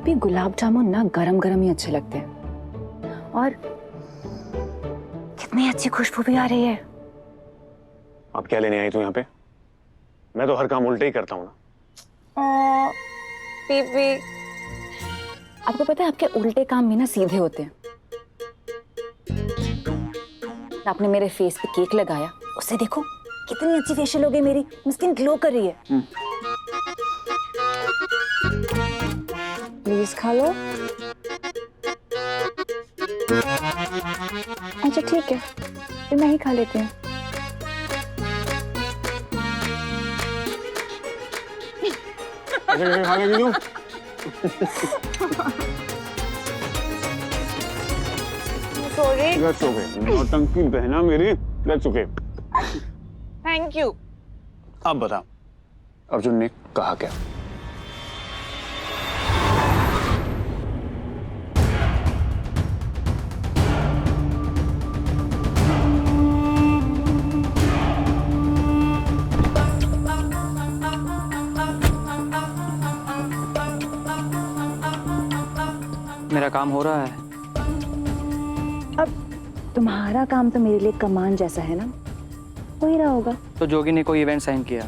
भी गुलाब जामुन ना गरम गरम ही अच्छे लगते हैं। और कितनी अच्छी खुशबू भी आ रही है। अब क्या लेने आई तू यहाँ पे? मैं तो हर काम उल्टे ही करता हूँ ना। पीपी, आपको पता है आपके उल्टे काम भी ना सीधे होते हैं। आपने मेरे फेस पे केक लगाया, उससे देखो कितनी अच्छी फेशियल हो गई, मेरी स्किन ग्लो कर रही है। प्लीज खा लो। अच्छा ठीक है, फिर मैं ही खा लेती हूँ। अच्छा खाने की दूँ? Sorry. That's okay. नौटंकी बहना मेरी। That's okay. Thank you. अब बता, अर्जुन ने कहा क्या? मेरा काम हो रहा है। अब तुम्हारा काम तो मेरे लिए कमान जैसा है ना, हो ही रहा होगा। तो जोगी ने कोई इवेंट साइन किया?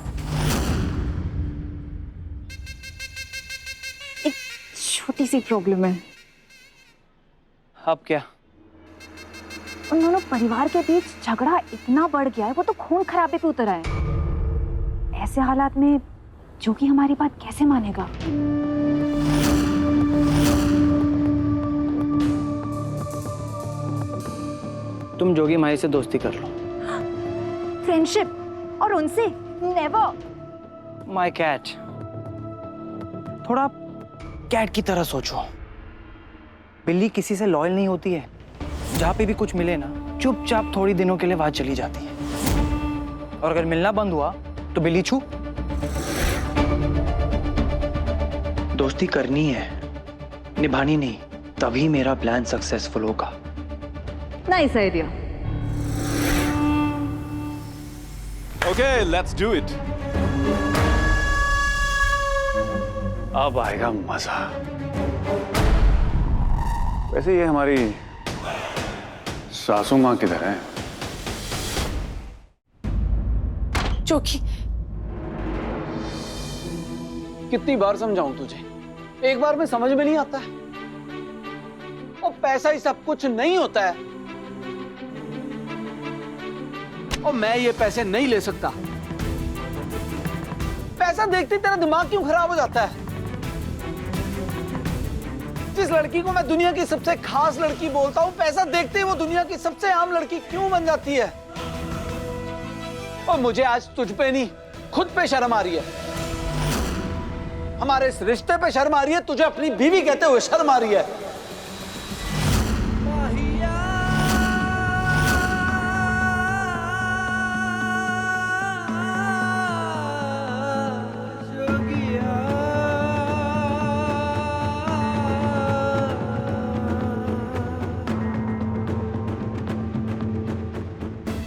एक छोटी सी प्रॉब्लम है। अब क्या? उन दोनों परिवार के बीच झगड़ा इतना बढ़ गया है, वो तो खून खराबे पे उतर आया है। ऐसे हालात में जोगी हमारी बात कैसे मानेगा? तुम जोगी माई से दोस्ती कर लो। फ्रेंडशिप और उनसे नेवर। माई कैट, थोड़ा कैट की तरह सोचो। बिल्ली किसी से लॉयल नहीं होती है। जहां पे भी कुछ मिले ना, चुपचाप थोड़ी दिनों के लिए वहां चली जाती है। और अगर मिलना बंद हुआ तो बिल्ली छू। दोस्ती करनी है, निभानी नहीं। तभी मेरा प्लान सक्सेसफुल होगा। Nice idea. Okay, let's do it. अब आएगा मजा। वैसे ये हमारी सासू माँ किधर है? जोगी, कितनी बार समझाऊं तुझे, एक बार में समझ में नहीं आता है। और पैसा ही सब कुछ नहीं होता है। और मैं ये पैसे नहीं ले सकता। पैसा देखते तेरा दिमाग क्यों खराब हो जाता है? जिस लड़की को मैं दुनिया की सबसे खास लड़की बोलता हूं, पैसा देखते ही वो दुनिया की सबसे आम लड़की क्यों बन जाती है? और मुझे आज तुझ पे नहीं, खुद पे शर्म आ रही है। हमारे इस रिश्ते पे शर्म आ रही है। तुझे अपनी बीवी कहते हुए शर्म आ रही है।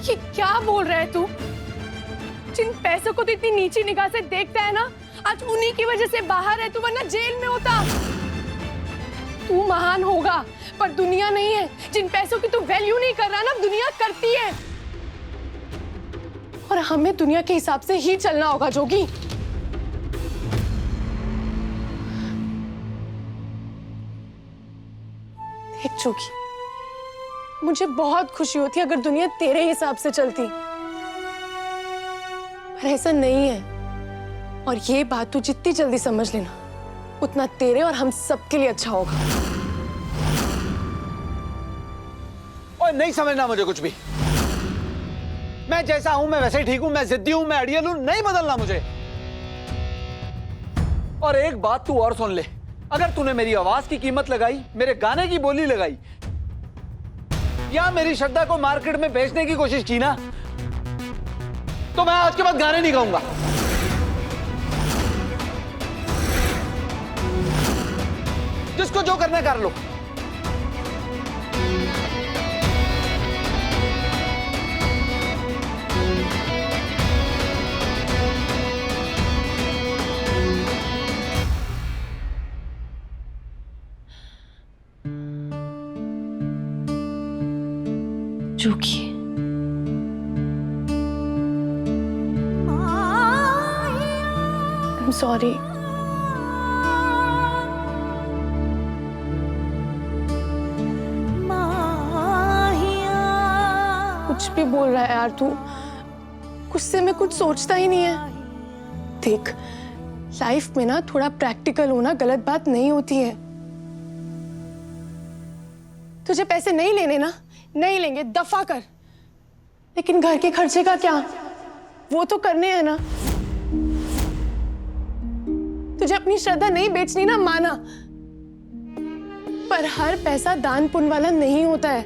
ये क्या बोल रहा है तू? जिन पैसों को तो इतनी नीची निगाह से देखता है ना, आज उन्हीं की वजह से बाहर है तू, वरना जेल में होता। तू महान होगा पर दुनिया नहीं है। जिन पैसों की तू वैल्यू नहीं कर रहा ना, दुनिया करती है। और हमें दुनिया के हिसाब से ही चलना होगा जोगी। देख जोगी, मुझे बहुत खुशी होती अगर दुनिया तेरे हिसाब से चलती, पर ऐसा नहीं है। और ये बात तू जितनी जल्दी समझ लेना, उतना तेरे और हम सबके लिए अच्छा होगा। और नहीं समझना मुझे कुछ भी। मैं जैसा हूं मैं वैसे ही ठीक हूं। मैं जिद्दी हूं, मैं अड़ियल हूं, नहीं बदलना मुझे। और एक बात तू और सुन ले, अगर तूने मेरी आवाज की कीमत लगाई, मेरे गाने की बोली लगाई, या मेरी श्रद्धा को मार्केट में बेचने की कोशिश की ना, तो मैं आज के बाद गाने नहीं गाऊंगा। जिसको जो करना कर लो। चूकी। I'm sorry. कुछ भी बोल रहा है यार तू। गुस्से में कुछ सोचता ही नहीं है। देख, लाइफ में ना थोड़ा प्रैक्टिकल होना गलत बात नहीं होती है। तुझे पैसे नहीं लेने ना, नहीं लेंगे, दफा कर। लेकिन घर के खर्चे का क्या, वो तो करने हैं ना। तुझे अपनी श्रद्धा नहीं बेचनी ना, माना, पर हर पैसा दान पुण्य वाला नहीं होता है।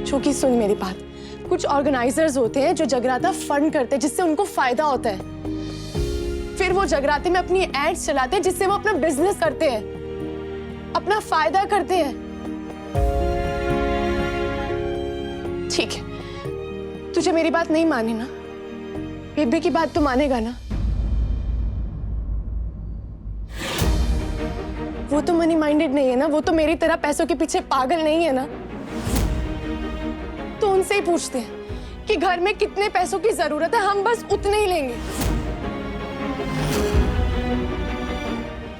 क्योंकि सुन मेरी बात, कुछ ऑर्गेनाइजर्स होते हैं जो जगराता फंड करते हैं जिससे उनको फायदा होता है। फिर वो जगराते में अपनी एड्स चलाते हैं जिससे वो अपना बिजनेस करते हैं, अपना फायदा करते हैं। ठीक है, तुझे मेरी बात नहीं मानी ना, बेबी की बात तो मानेगा ना। वो तो मनी माइंडेड नहीं है ना, वो तो मेरी तरह पैसों के पीछे पागल नहीं है ना। तो उनसे ही पूछते हैं कि घर में कितने पैसों की जरूरत है, हम बस उतने ही लेंगे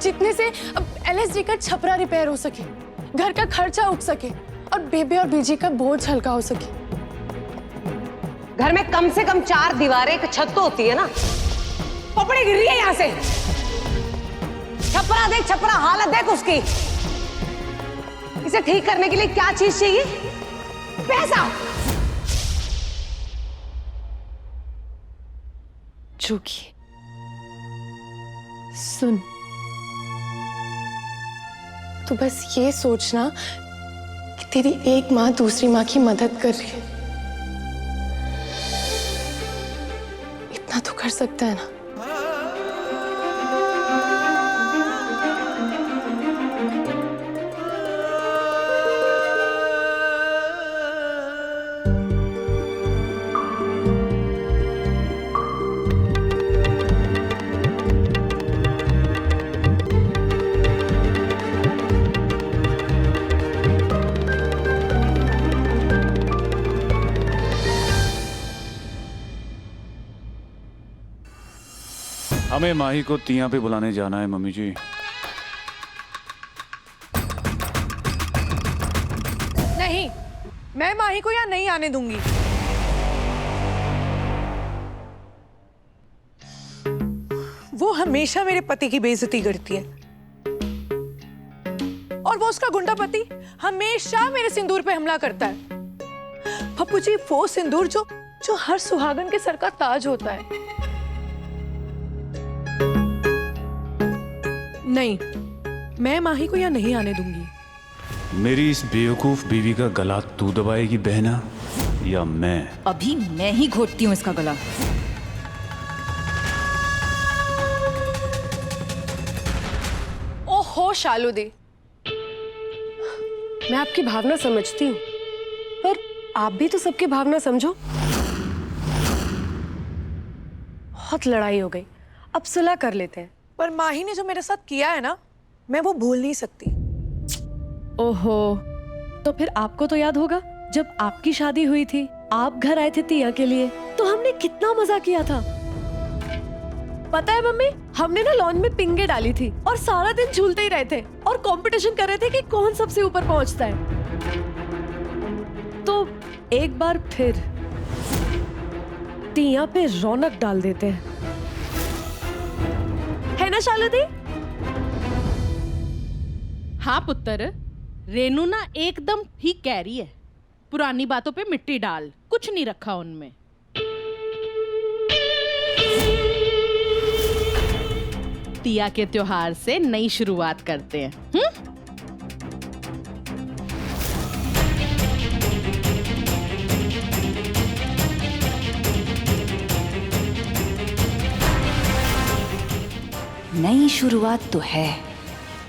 जितने से अब LSD का छपरा रिपेयर हो सके, घर का खर्चा उठ सके और बेबी और बीजी का बोझ हल्का हो सके। घर में कम से कम 4 दीवारें, एक छत तो होती है ना। पपड़ी गिर रही है यहाँ से। छपरा देख, छपरा हालत देख उसकी। इसे ठीक करने के लिए क्या चीज चाहिए? पैसा। चूकी, सुन, तू बस ये सोचना कि तेरी एक माँ दूसरी माँ की मदद कर रही है। इतना तो कर सकता है ना। हमें माही को तिया पे बुलाने जाना है मम्मी जी। नहीं, मैं माही को यहाँ नहीं आने दूंगी। वो हमेशा मेरे पति की बेइज्जती करती है और वो उसका गुंडा पति हमेशा मेरे सिंदूर पे हमला करता है। पप्पू जी, वो सिंदूर जो हर सुहागन के सर का ताज होता है। नहीं, मैं माही को यहाँ नहीं आने दूंगी। मेरी इस बेवकूफ बीवी का गला तू दबाएगी बहना, या मैं? अभी मैं ही घोटती हूँ इसका गला। ओहो शालुदी, मैं आपकी भावना समझती हूँ, पर आप भी तो सबकी भावना समझो। बहुत लड़ाई हो गई, अब सुलह कर लेते हैं। पर माही ने जो मेरे साथ किया है ना, मैं वो भूल नहीं सकती। ओहो, तो फिर आपको तो याद होगा जब आपकी शादी हुई थी, आप घर आए थे तिया के लिए, तो हमने कितना मजा किया था। पता है मम्मी, हमने ना लॉन में पिंगे डाली थी और सारा दिन झूलते ही रहे थे और कंपटीशन कर रहे थे कि कौन सबसे ऊपर पहुंचता है। तो एक बार फिर तिया पे रौनक डाल देते हैं, है ना शालुदी? हाँ पुत्र, रेनू ना एकदम ठीक कह रही है। पुरानी बातों पे मिट्टी डाल, कुछ नहीं रखा उनमें। तिया के त्योहार से नई शुरुआत करते हैं। नई शुरुआत तो है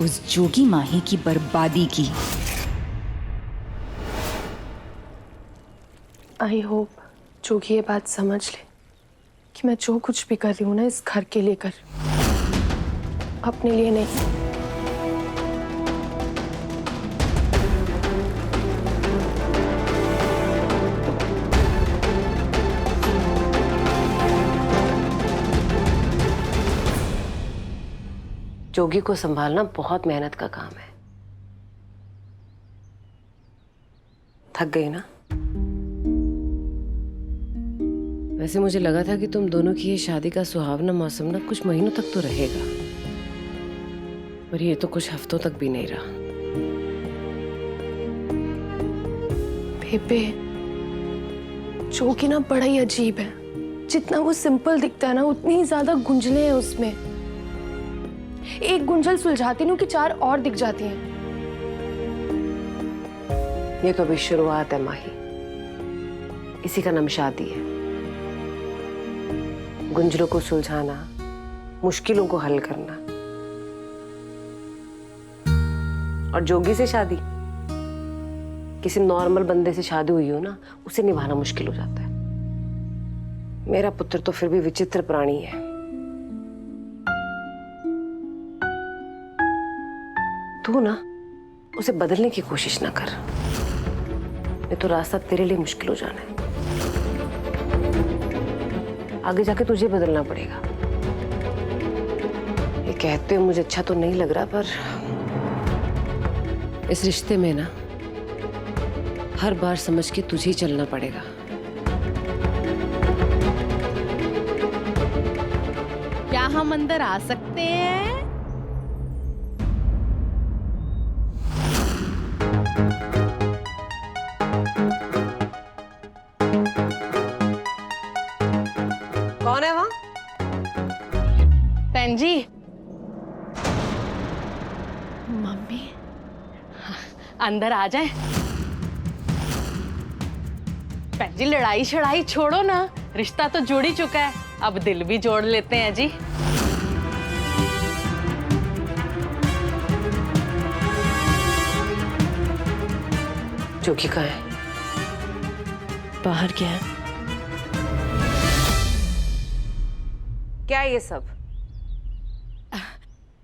उस जोगी माही की बर्बादी की। आई होप जोगी ये बात समझ ले कि मैं जो कुछ भी कर रही हूँ ना, इस घर के लिए कर रही हूँ, अपने लिए नहीं। जोगी को संभालना बहुत मेहनत का काम है। थक गई ना? वैसे मुझे लगा था कि तुम दोनों की ये शादी का सुहावना मौसम ना कुछ महीनों तक तो रहेगा, पर ये तो कुछ हफ्तों तक भी नहीं रहा। बेबे, जोगी ना बड़ा ही अजीब है। जितना वो सिंपल दिखता है ना, उतनी ही ज्यादा गुंजले हैं उसमें। एक गुंजल सुलझाती हूँ कि 4 और दिख जाती हैं। ये तो अभी शुरुआत है माही, इसी का नाम शादी है। गुंजलों को सुलझाना, मुश्किलों को हल करना। और जोगी से शादी, किसी नॉर्मल बंदे से शादी हुई हो ना, उसे निभाना मुश्किल हो जाता है। मेरा पुत्र तो फिर भी विचित्र प्राणी है। तू ना उसे बदलने की कोशिश ना कर, नहीं तो रास्ता तेरे लिए मुश्किल हो जाना है। आगे जाके तुझे बदलना पड़ेगा। ये कहते हुए मुझे अच्छा तो नहीं लग रहा, पर इस रिश्ते में ना हर बार समझ के तुझे ही चलना पड़ेगा। क्या हम अंदर आ सकते हैं? कौन है वहां? बहन जी। मम्मी, अंदर आ जाए। बहन जी, लड़ाई शड़ाई छोड़ो ना, रिश्ता तो जुड़ ही चुका है, अब दिल भी जोड़ लेते हैं जी। जोगी कहाँ है? बाहर क्या है? क्या ये सब?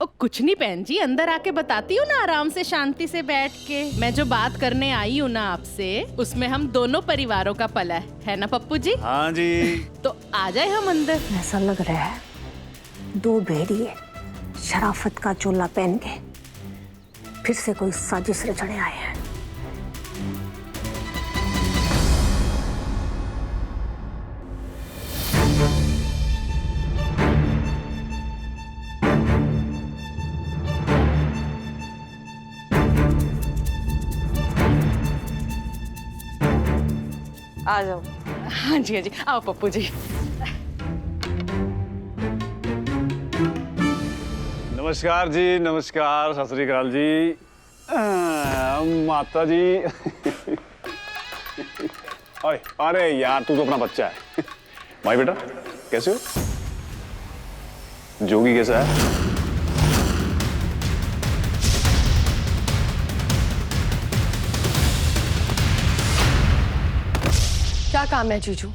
ओ, कुछ नहीं बहन जी, अंदर आके बताती हूँ ना, आराम से शांति से बैठ के। मैं जो बात करने आई हूँ ना आपसे, उसमें हम दोनों परिवारों का पला है ना पप्पू जी? हाँ जी। तो आ जाए हम अंदर। ऐसा लग रहा है 2 भेड़िए शराफत का चोला पहन के फिर से कोई साजिश रचने आए हैं। आ जाओ। हाँ जी, हाँ जी, आओ पप्पू जी। नमस्कार जी, नमस्कार, सत श्री अकाल जी। माता जी। अरे अरे यार, तू तो अपना बच्चा है। भाई बेटा, कैसे हो? जोगी कैसा है? क्या काम है जीजू?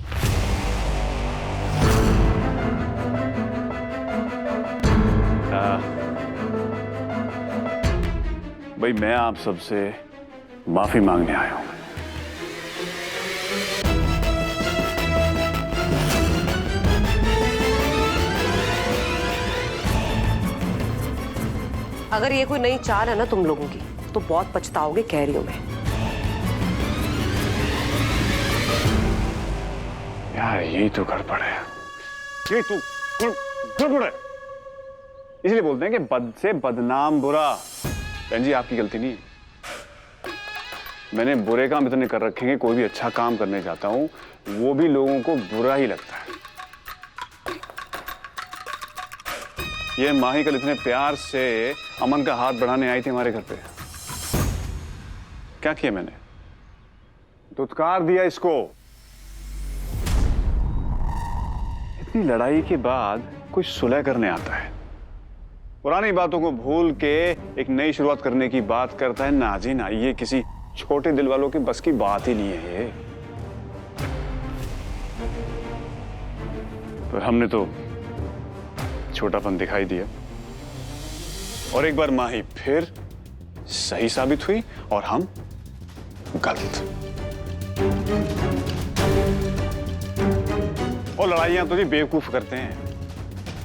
भाई, मैं आप सबसे माफी मांगने आया हूं। अगर ये कोई नई चाल है ना तुम लोगों की, तो बहुत पछताओगे कैरियों में। यार, यही तो गड़बड़ है। ये तो गड़बड़ है। इसलिए बोलते हैं कि बद से बदनाम बुरा। बहन जी, आपकी गलती नहीं है। मैंने बुरे काम इतने कर रखे हैं, कोई भी अच्छा काम करने जाता हूं, वो भी लोगों को बुरा ही लगता है। ये माही कल इतने प्यार से अमन का हाथ बढ़ाने आई थी हमारे घर पे। क्या किया मैंने? दुत्कार दिया इसको। इतनी लड़ाई के बाद कोई सुलह करने आता है, पुरानी बातों को भूल के एक नई शुरुआत करने की बात करता है। ना जी ना, ये किसी छोटे दिल वालों की बस की बात ही नहीं है ये। पर हमने तो छोटापन दिखाई दिया, और एक बार माही फिर सही साबित हुई और हम गलत। और लड़ाइयां तो जी बेवकूफ करते हैं,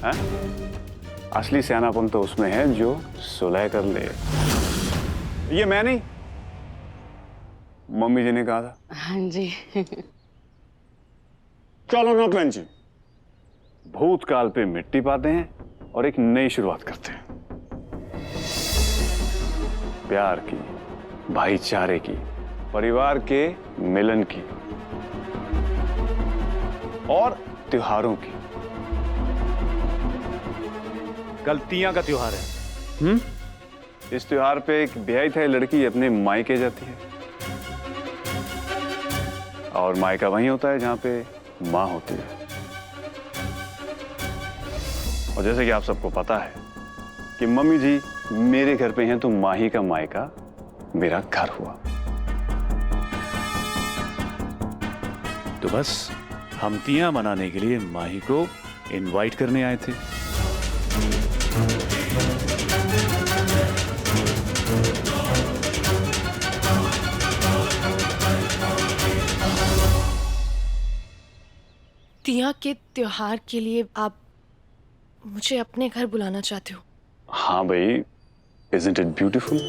हैं? असली सियानापन तो उसमें है जो सुलह कर ले। ये मैं नहीं, मम्मी जी ने कहा था। हाँ जी। चलो ना बहन जी, भूतकाल पे मिट्टी पाते हैं और एक नई शुरुआत करते हैं। प्यार की, भाईचारे की, परिवार के मिलन की और त्योहारों की। कल तिया का त्योहार है। इस त्योहार पे एक ब्याही थे लड़की अपने मायके जाती है और मायका वहीं होता है जहां पे माँ होती है। और जैसे कि आप सबको पता है कि मम्मी जी मेरे घर पे हैं तो माही का मायका मेरा घर हुआ। तो बस हम तिया मनाने के लिए माही को इनवाइट करने आए थे। तिया के त्योहार के लिए आप मुझे अपने घर बुलाना चाहते हो? हाँ भाई, isn't it beautiful?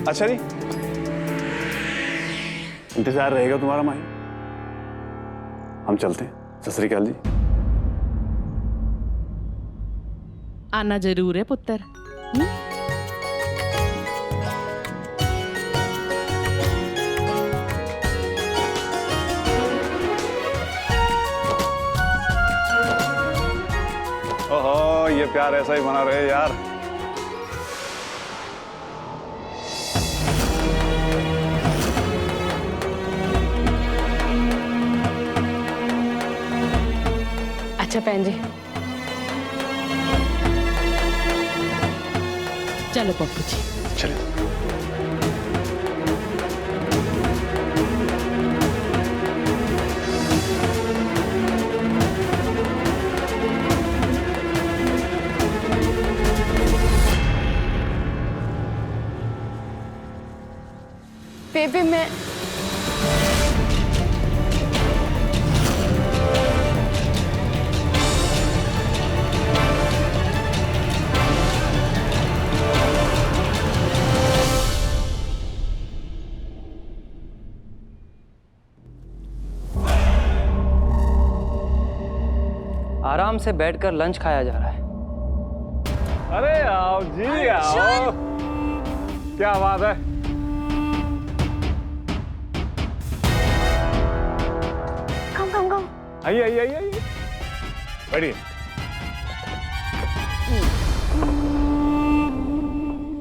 अच्छा जी, इंतजार रहेगा तुम्हारा माही। हम चलते हैं। सत श्री अकाल जी। आना जरूर है पुत्र। ओहो, ये प्यार ऐसा ही बना रहे यार। अच्छा बहन जी, चलो पप्पू जी। चलिए। बेबी मैं आराम से बैठकर लंच खाया जा रहा है। अरे आओ जी आओ। क्या बात है। कम आइए आइए आइए आइए, बैठिए।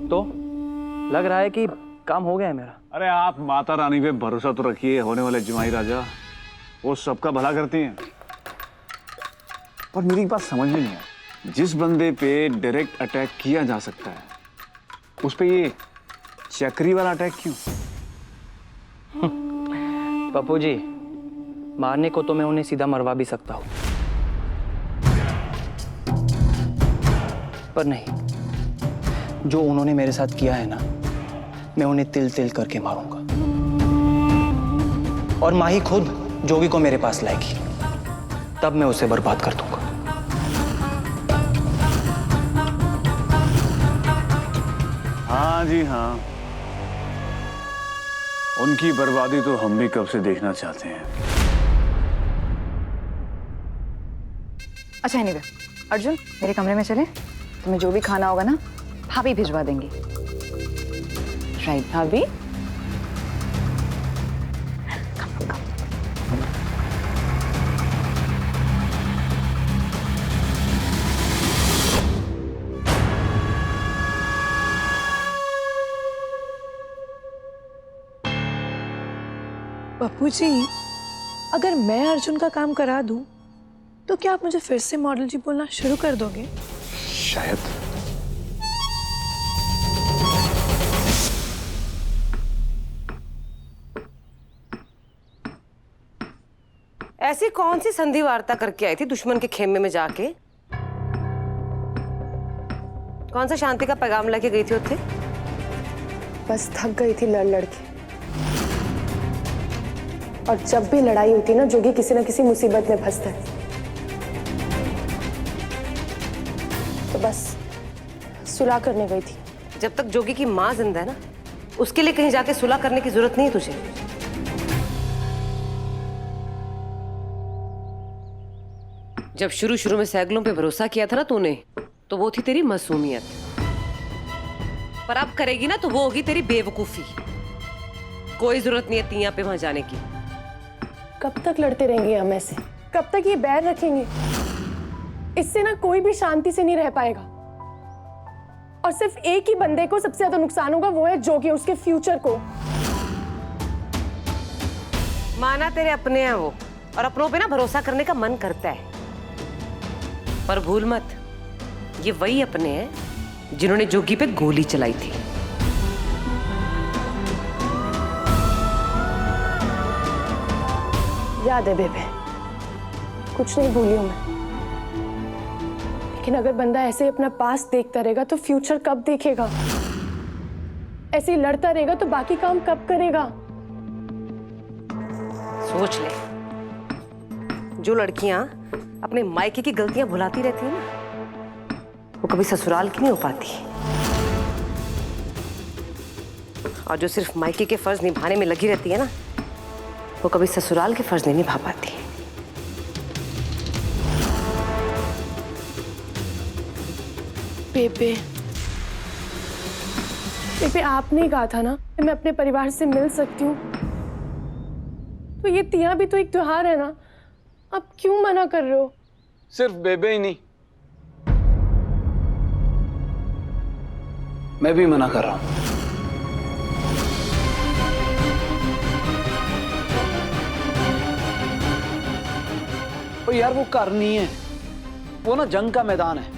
तो लग रहा है कि काम हो गया है मेरा। अरे आप माता रानी पे भरोसा तो रखिए, होने वाले जमाई राजा वो सबका भला करती हैं। पर मेरी एक बात समझ में नहीं आई, जिस बंदे पे डायरेक्ट अटैक किया जा सकता है उस पे ये चक्री वाला अटैक क्यों? पप्पू जी, मारने को तो मैं उन्हें सीधा मरवा भी सकता हूँ, पर नहीं, जो उन्होंने मेरे साथ किया है ना, मैं उन्हें तिल तिल करके मारूंगा। और माही खुद जोगी को मेरे पास लाएगी, तब मैं उसे बर्बाद कर दूंगा। हाँ जी हाँ, उनकी बर्बादी तो हम भी कब से देखना चाहते हैं। अच्छा एनीवे, अर्जुन मेरे कमरे में चले, तुम्हें जो भी खाना होगा ना भाभी भिजवा देंगी। राइट भाभी? पप्पू जी, अगर मैं अर्जुन का काम करा दूं, तो क्या आप मुझे फिर से मॉडल जी बोलना शुरू कर दोगे? शायद। ऐसी कौन सी संधि वार्ता करके आई थी दुश्मन के खेमे में जाके? कौन सा शांति का पैगाम लेके गई थी उत्थे? बस थक गई थी लड़ लड़ के। और जब भी लड़ाई होती है ना, जोगी किसी ना किसी मुसीबत में फंसता है। तो बस सुलह करने गई थी। जब तक जोगी की माँ जिंदा है ना, उसके लिए कहीं जाके सुलह करने की जरूरत नहीं है तुझे। जब शुरू शुरू में सैगलों पे भरोसा किया था ना तूने, तो वो थी तेरी मासूमियत। पर अब करेगी ना तो वो होगी तेरी बेवकूफी। कोई जरूरत नहीं है तिया पे वहां जाने की। कब तक लड़ते रहेंगे हम ऐसे? कब तक ये बैर रखेंगे? इससे ना कोई भी शांति से नहीं रह पाएगा। और सिर्फ एक ही बंदे को सबसे ज्यादा नुकसान होगा, वो है जोगी, उसके फ्यूचर को। माना तेरे अपने हैं वो, और अपनों पे ना भरोसा करने का मन करता है। पर भूल मत, ये वही अपने हैं जिन्होंने जोगी पे गोली चलाई थी। याद है बेबे, कुछ नहीं भूली हूं मैं। लेकिन अगर बंदा ऐसे ही अपना पास्ट देखता रहेगा तो फ्यूचर कब देखेगा? ऐसे ही लड़ता रहेगा तो बाकी काम कब करेगा? सोच ले, जो लड़कियां अपने मायके की गलतियां भुलाती रहती है ना, वो कभी ससुराल की नहीं हो पाती। और जो सिर्फ मायके के फर्ज निभाने में लगी रहती है ना, वो कभी ससुराल के फर्ज नहीं निभा पाती। बेबे, बेबे आपने कहा था ना कि मैं अपने परिवार से मिल सकती हूँ, तो ये तिया भी तो एक त्योहार है ना, आप क्यों मना कर रहे हो? सिर्फ बेबे ही नहीं, मैं भी मना कर रहा हूं। और यार वो घर नहीं है, वो ना जंग का मैदान है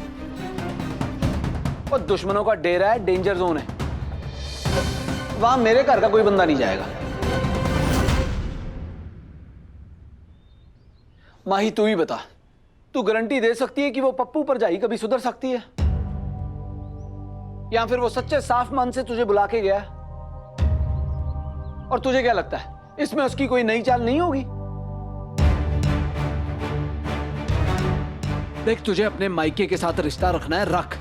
और दुश्मनों का डेरा है, डेंजर जोन है। वहां मेरे घर का कोई बंदा नहीं जाएगा। माही तू ही बता, तू गारंटी दे सकती है कि वो पप्पू पर जाई कभी सुधर सकती है? या फिर वो सच्चे साफ मन से तुझे बुला के गया? और तुझे क्या लगता है इसमें उसकी कोई नई चाल नहीं होगी? देख, तुझे अपने मायके के साथ रिश्ता रखना है रख,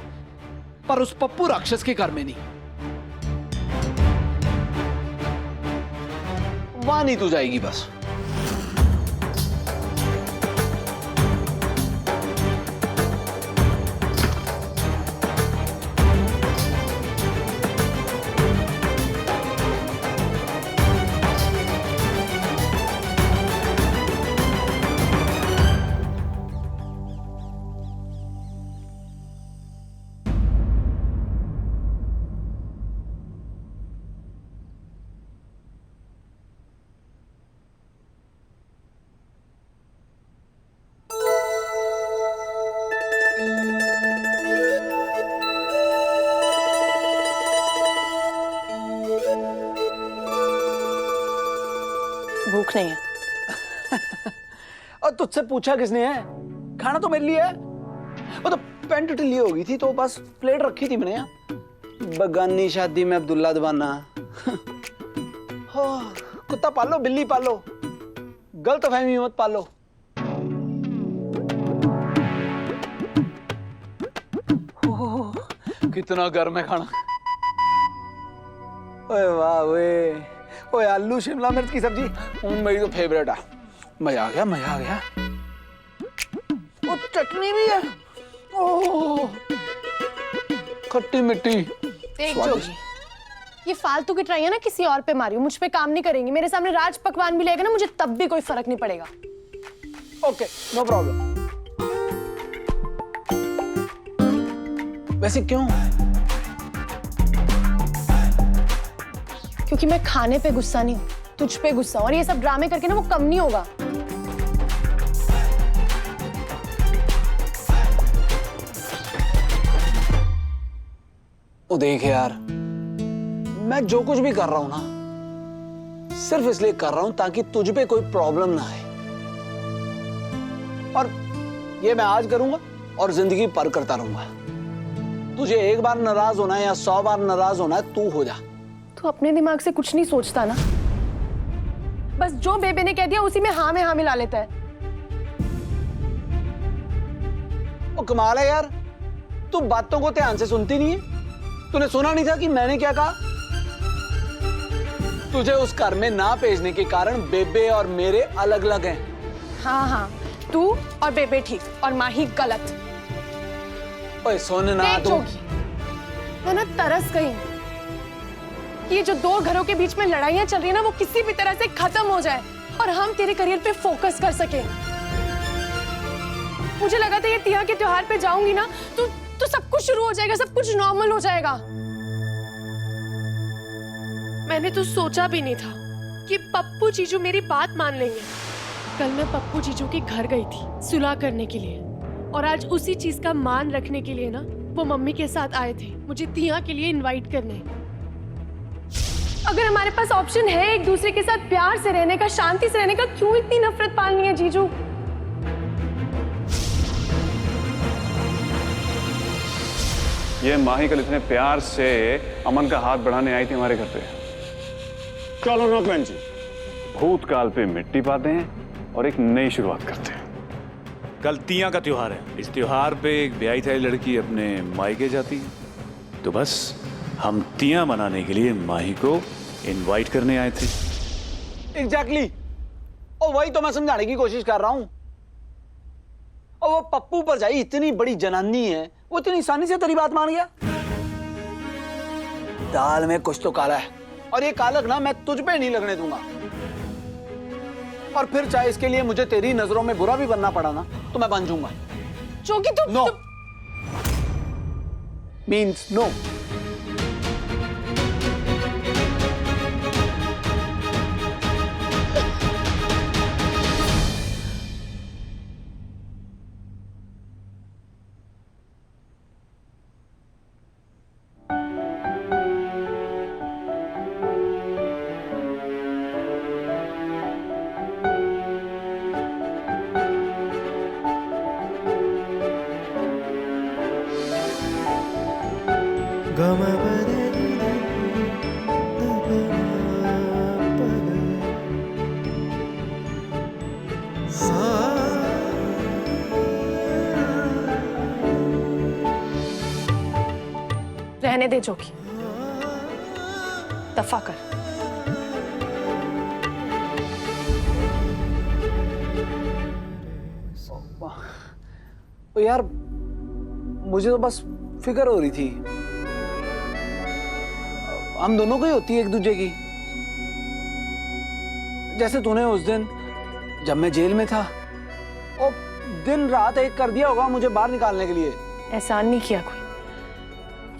पर उस पप्पू राक्षस के घर में नहीं। वहां नहीं तू जाएगी बस। भूख नहीं है। और तुझसे पूछा किसने है? खाना तो मेरे लिए है। वो तो पैंट ढिल्ली हो गई थी तो बस प्लेट रखी थी मैंने यहाँ। बगानी शादी में अब्दुल्ला दीवाना। हो, कुत्ता पालो, बिल्ली पालो, गलत फहमी मत पालो। कितना गर्म है खाना। ओए वाह वे, ओए आलू शिमला मिर्च की सब्जी मेरी तो फेवरेट है। मजा आ गया, मजा आ गया। और चटनी भी है, ओह खट्टी मिट्टी। देख जोगी, ये फालतू की ट्राई है ना किसी और पे मारी हो, मुझ पे काम नहीं करेंगी। मेरे सामने राज पकवान भी लेगा ना, मुझे तब भी कोई फर्क नहीं पड़ेगा। Okay, no problem. वैसे क्यों? क्योंकि मैं खाने पे गुस्सा नहीं हूँ, तुझ पे गुस्सा हूँ। और ये सब ड्रामे करके ना वो कम नहीं होगा। ओ देख यार, मैं जो कुछ भी कर रहा हूं ना, सिर्फ इसलिए कर रहा हूं ताकि तुझ पे कोई प्रॉब्लम ना आए। और ये मैं आज करूंगा और जिंदगी पर करता रहूंगा। तुझे एक बार नाराज होना है या 100 बार नाराज होना है, तू हो जा। तू अपने दिमाग से कुछ नहीं सोचता ना, बस जो बेबे ने कह दिया उसी में हाँ मिला लेता है। ओ कमाल है यार, तू बातों को ध्यान से सुनती नहीं है। तूने सुना नहीं था कि मैंने क्या कहा? तुझे उस घर में ना भेजने के कारण बेबे और मेरे अलग अलग हैं। हाँ, तू और बेबे ठीक और माही गलत। ओए सुन ना तू। मैं ना तरस गई कि ये जो दो घरों के बीच में लड़ाइयां चल रही है ना, वो किसी भी तरह से खत्म हो जाए और हम तेरे करियर पे फोकस कर सके। मुझे लगा था ये तिया के त्योहार पे जाऊंगी ना तो सब कुछ शुरू हो जाएगा, सब कुछ नॉर्मल हो जाएगा। मैंने तो सोचा भी नहीं था कि पप्पू जीजू मेरी बात मान लेंगे। कल मैं पप्पू जीजू के घर गई थी सुलह करने के लिए, और आज उसी चीज का मान रखने के लिए ना वो मम्मी के साथ आए थे मुझे तिया के लिए इनवाइट करने। अगर हमारे पास ऑप्शन है एक दूसरे के साथ प्यार से रहने का, शांति से रहने का, क्यों इतनी नफरत पालनी है जीजू? ये माही कल इतने प्यार से अमन का हाथ बढ़ाने आई थी हमारे घर पे। चलो ना बहन जी, भूतकाल पे मिट्टी पाते हैं और एक नई शुरुआत करते हैं। कल तिया का त्योहार है। इस त्योहार पे एक ब्याही थाई लड़की अपने मायके जाती है, तो बस हम तिया मनाने के लिए माही को इनवाइट करने आए थे। एग्जैक्टली। और वही तो मैं समझाने की कोशिश कर रहा हूं। और वो पप्पू पर जाई इतनी बड़ी जनानी है, वो इतनी आसानी से तेरी बात मान गया? दाल में कुछ तो काला है, और ये कालक ना मैं तुझ पे नहीं लगने दूंगा। और फिर चाहे इसके लिए मुझे तेरी नजरों में बुरा भी बनना पड़ा ना, तो मैं बन जाऊंगा। जो कि तुम नो मीन्स नो। रहने दे जोगी, दफा कर। तो यार मुझे तो बस फिक्र हो रही थी, हम दोनों को ही होती है एक दूसरे की। जैसे तूने उस दिन जब मैं जेल में था और दिन रात एक कर दिया होगा मुझे बाहर निकालने के लिए। एहसान नहीं किया कोई,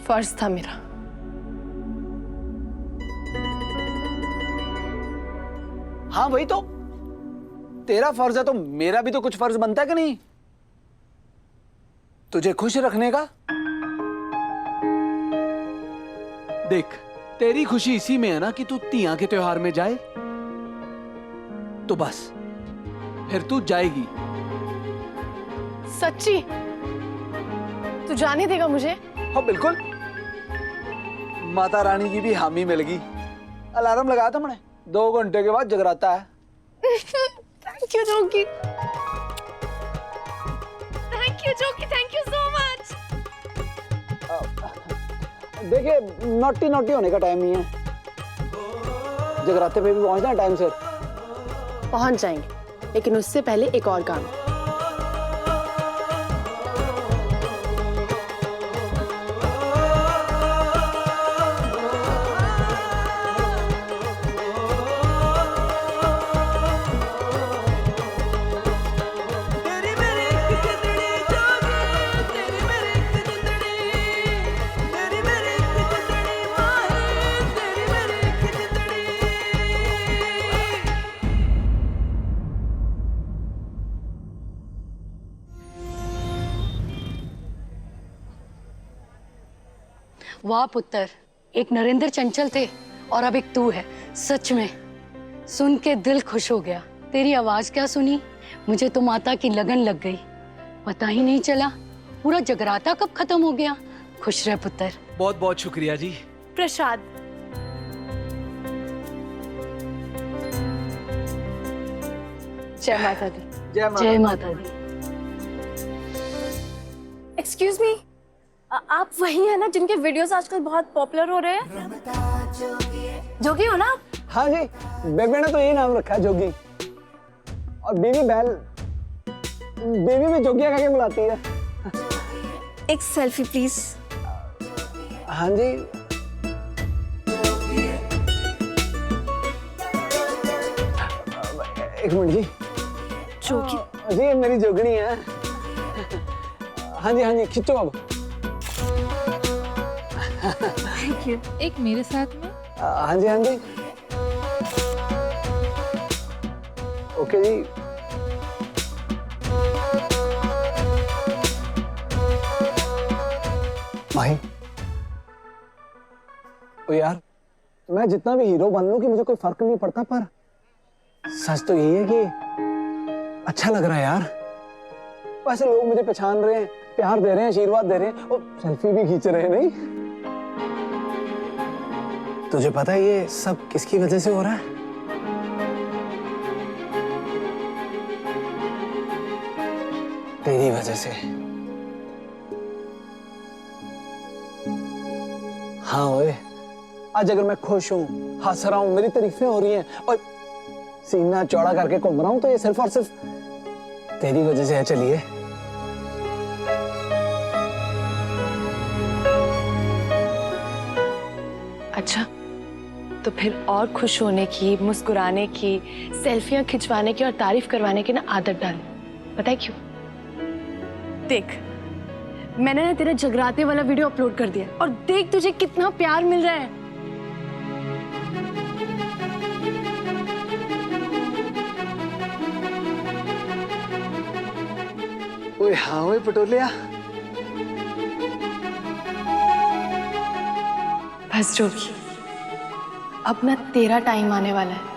फर्ज था मेरा। हाँ वही तो, तेरा फर्ज है तो मेरा भी तो कुछ फर्ज बनता है कि नहीं? तुझे खुश रखने का। देख तेरी खुशी इसी में है ना कि तू तिया के त्योहार में जाए, तो बस फिर तू जाएगी। सच्ची? तू जाने देगा मुझे? हाँ बिल्कुल, माता रानी की भी हामी मिल गई। अलार्म लगाया था मैंने, 2 घंटे के बाद जगराता है। Thank you Jogi, thank you Jogi, thank you so much. देखिए नोटी नोटी होने का टाइम नहीं है, जगराते पे भी पहुंचना है टाइम से। पहुंच जाएंगे, लेकिन उससे पहले एक और काम। वाह पुत्र, एक नरेंद्र चंचल थे और अब एक तू है। सच में सुन के दिल खुश हो गया। तेरी आवाज क्या सुनी, मुझे तो माता की लगन लग गई। पता ही नहीं चला पूरा जगराता कब खत्म हो गया। खुश रह पुत्र। बहुत बहुत शुक्रिया जी। प्रसाद। जय माता दी। जय माता दी। एक्सक्यूज मी, आप वही है ना जिनके वीडियोस आजकल बहुत पॉपुलर हो रहे हैं? जोगी हो ना आप? हाँ जी, बेबे ने तो यही नाम रखा है, जोगी। और बीवी भी जोगिया करके बुलाती है। एक सेल्फी प्लीज। हाँ जी। एक मिनट जी। जोगी जी, मेरी जोगनी है। हाँ जी खिंचो अब। Thank you. एक मेरे साथ में। हाँ जी। ओके जी। माही, ओ यार, मैं जितना भी हीरो बन लूं कि मुझे कोई फर्क नहीं पड़ता, पर सच तो यही है कि अच्छा लग रहा है यार। वैसे लोग मुझे पहचान रहे हैं, प्यार दे रहे हैं, आशीर्वाद दे रहे हैं और सेल्फी भी खींच रहे हैं। नहीं, तुझे पता है ये सब किसकी वजह से हो रहा है? तेरी वजह से। हाँ ओए, आज अगर मैं खुश हूं, हंस रहा हूं, मेरी तारीफें हो रही हैं और सीना चौड़ा करके घूम रहा हूं, तो ये सिर्फ और सिर्फ तेरी वजह से है। चलिए। अच्छा, तो फिर और खुश होने की, मुस्कुराने की, सेल्फियां खिंचवाने की और तारीफ करवाने की ना आदत डाल। पता है क्यों? देख, मैंने ना तेरा जगराते वाला वीडियो अपलोड कर दिया और देख तुझे कितना प्यार मिल रहा है। ओए हाँ ओए पटोलिया। बस जोगी, अब ना तेरा टाइम आने वाला है।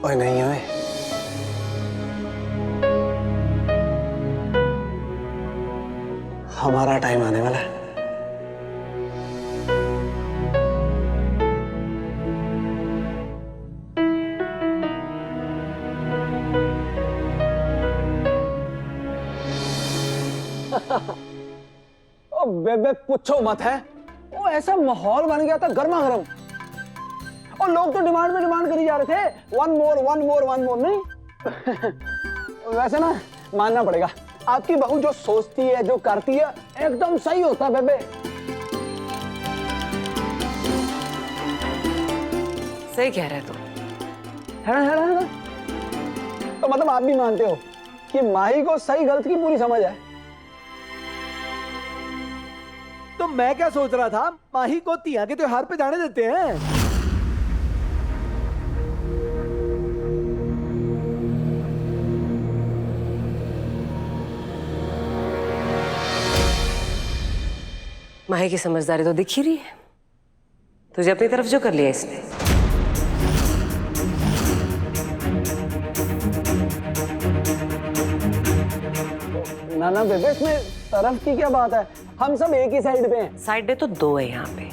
ओए नहीं ओए, हमारा टाइम आने वाला है। ओ बेबे पूछो मत है, वो ऐसा माहौल बन गया था गर्मा गर्म, और लोग तो डिमांड पे डिमांड करी जा रहे थे, वन मोर नहीं। वैसे ना मानना पड़ेगा, आपकी बहू जो सोचती है, जो करती है, एकदम सही होता है बेबे। सही कह रहे तू। है ना। तो मतलब आप भी मानते हो कि माही को सही गलत की पूरी समझ है? तो मैं क्या सोच रहा था, माही को तिया के त्योहार पे जाने देते हैं। माही की समझदारी तो दिख ही रही है, तुझे अपनी तरफ जो कर लिया इसने। ना बेबे, इसमें तरफ की क्या बात है, हम सब एक ही साइड पे हैं। साइड तो दो है यहाँ पे।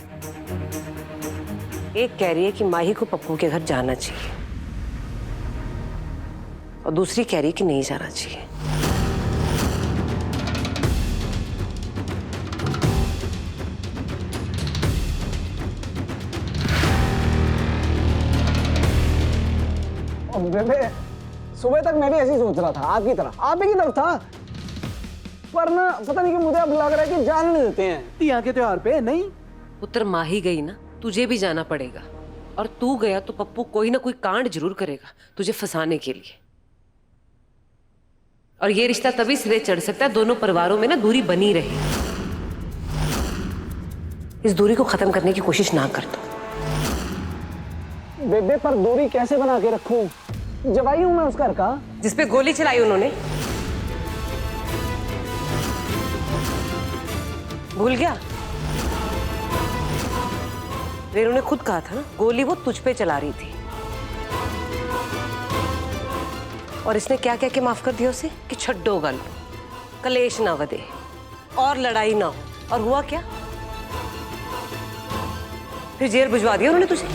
एक कह रही है कि माही को पप्पू के घर जाना चाहिए और दूसरी कह रही है कि नहीं जाना चाहिए। बेबे, सुबह तक मैं भी ऐसे ही सोच रहा था, आपकी तरह, आप ही की तरफ था, पर ना पता नहीं कि मुझे अब लग रहा है कि जाने नहीं देते हैं तिया के त्योहार पे। नहीं पुत्र, माही गई ना, तुझे भी जाना पड़ेगा, और तू गया तो पप्पू कोई ना कोई कांड जरूर करेगा तुझे फंसाने के लिए। और ये रिश्ता तभी सिरे चढ़ सकता है दोनों परिवारों में ना दूरी बनी रहे। इस दूरी को खत्म करने की कोशिश ना कर तू। बेबे, पर दूरी कैसे बना के रखूं? जवाई हूं मैं उस घर का। जिस पे गोली चलाई उन्होंने, भूल गया? रेनू ने खुद कहा था ना, गोली वो तुझ पे चला रही थी। और इसने क्या कह के माफ कर दिया उसे कि छड्डो गल, कलेश ना वधे और लड़ाई ना हो। और हुआ क्या? फिर जेल भिजवा दिया उन्होंने तुझे।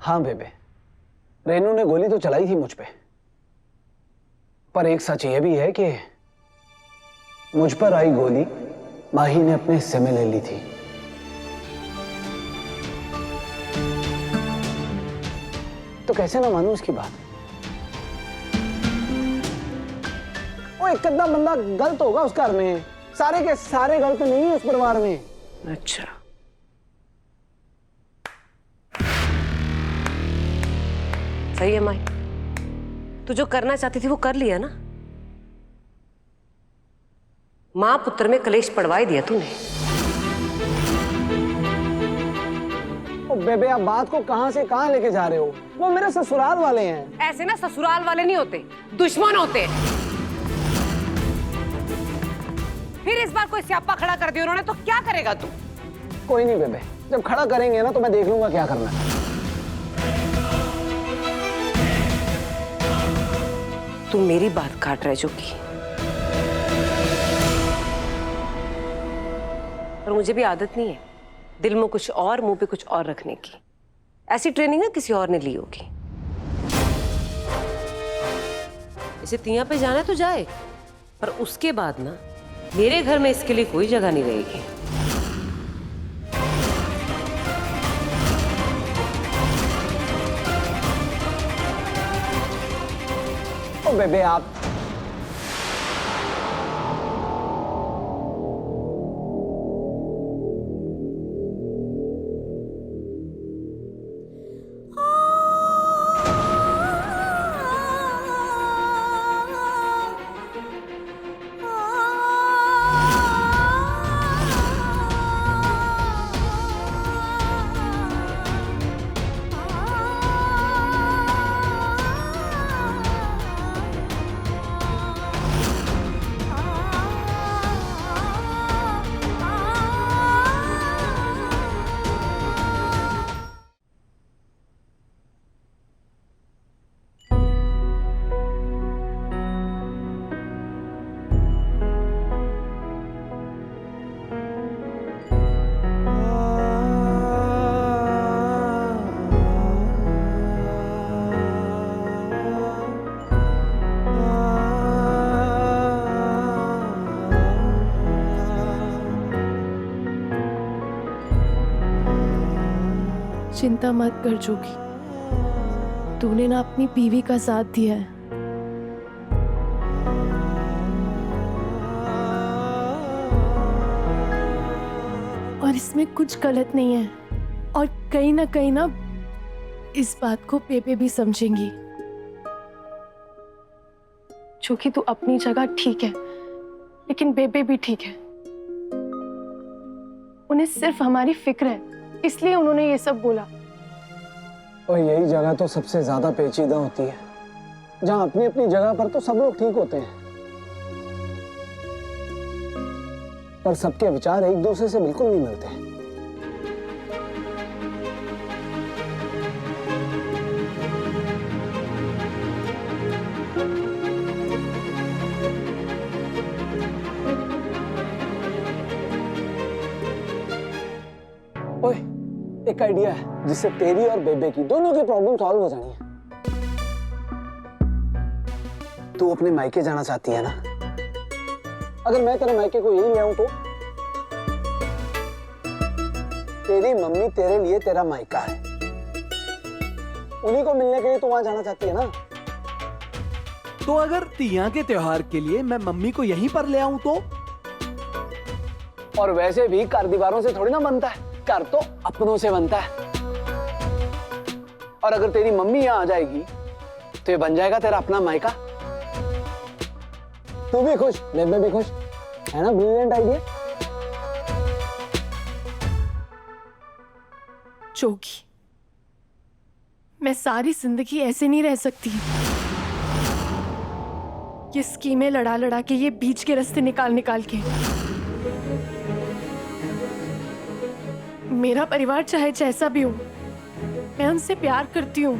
हाँ बेबे, रेनू ने गोली तो चलाई थी मुझ पे, पर एक सच ये भी है कि मुझ पर आई गोली माही ने अपने हिस्से में ले ली थी। तो कैसे ना मानूं इसकी बात? वो एक अद्धा बंदा गलत होगा उस घर में, सारे के सारे गलत नहीं है उस परिवार में। अच्छा, सही है माही, तू जो करना चाहती थी वो कर लिया ना। मां पुत्र में कलेश पड़वा ही दिया तूने। ओ बेबे, आप बात को कहां से कहां लेके जा रहे हो? वो मेरे ससुराल वाले हैं। ऐसे ना ससुराल वाले नहीं होते, दुश्मन होते हैं। फिर इस बार कोई स्यापा खड़ा कर दिया उन्होंने तो क्या करेगा तू? कोई नहीं बेबे, जब खड़ा करेंगे ना तो मैं देख लूंगा क्या करना है। तू मेरी बात काट रहा है जोगी, और मुझे भी आदत नहीं है दिल में कुछ और मुंह पे कुछ और रखने की। ऐसी ट्रेनिंग ना किसी और ने ली होगी। इसे तिया पे जाना है तो जाए, पर उसके बाद ना मेरे घर में इसके लिए कोई जगह नहीं रहेगी। ओ बेबे आप चिंता मत कर जोगी, तूने ना अपनी बीवी का साथ दिया है। और इसमें कुछ गलत नहीं है, और कहीं ना इस बात को बेबे भी समझेंगी। जोगी तू अपनी जगह ठीक है, लेकिन बेबे भी ठीक है। उन्हें सिर्फ हमारी फिक्र है, इसलिए उन्होंने ये सब बोला। और यही जगह तो सबसे ज्यादा पेचीदा होती है, जहां अपनी अपनी जगह पर तो सब लोग ठीक होते हैं, पर सबके विचार एक दूसरे से बिल्कुल नहीं मिलते। ओए, एक आइडिया है जिससे तेरी और बेबे की दोनों की प्रॉब्लम सॉल्व हो जानी है। तू अपने मायके जाना चाहती है ना? अगर मैं तेरे मायके को यही ले आऊं तो? तेरी मम्मी तेरे लिए तेरा मायका है, उन्हीं को मिलने के लिए तू वहां जाना चाहती है ना? तो अगर तिया के त्योहार के लिए मैं मम्मी को यहीं पर ले आऊं तो? और वैसे भी घर दीवारों से थोड़ी ना बनता है, घर तो अपनों से बनता है। और अगर तेरी मम्मी यहां आ जाएगी तो ये बन जाएगा तेरा अपना मायका। तू भी खुश, बेबे भी खुश, है ना? Brilliant idea. जोगी, मैं सारी जिंदगी ऐसे नहीं रह सकती। ये स्कीमें लड़ा लड़ा के, ये बीच के रास्ते निकाल निकाल के। मेरा परिवार चाहे जैसा भी हो, मैं उनसे प्यार करती हूँ।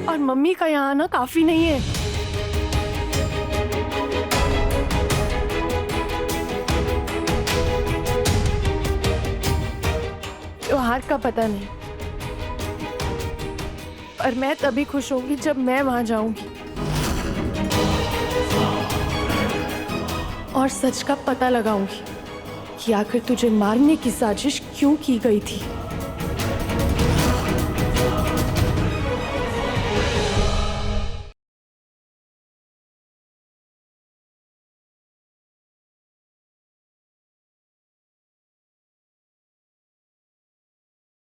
और मम्मी का यहाँ आना काफी नहीं है। त्योहार का पता नहीं, पर मैं तभी खुश होंगी जब मैं वहां जाऊंगी और सच का पता लगाऊंगी कि आखिर तुझे मारने की साजिश क्यों की गई थी।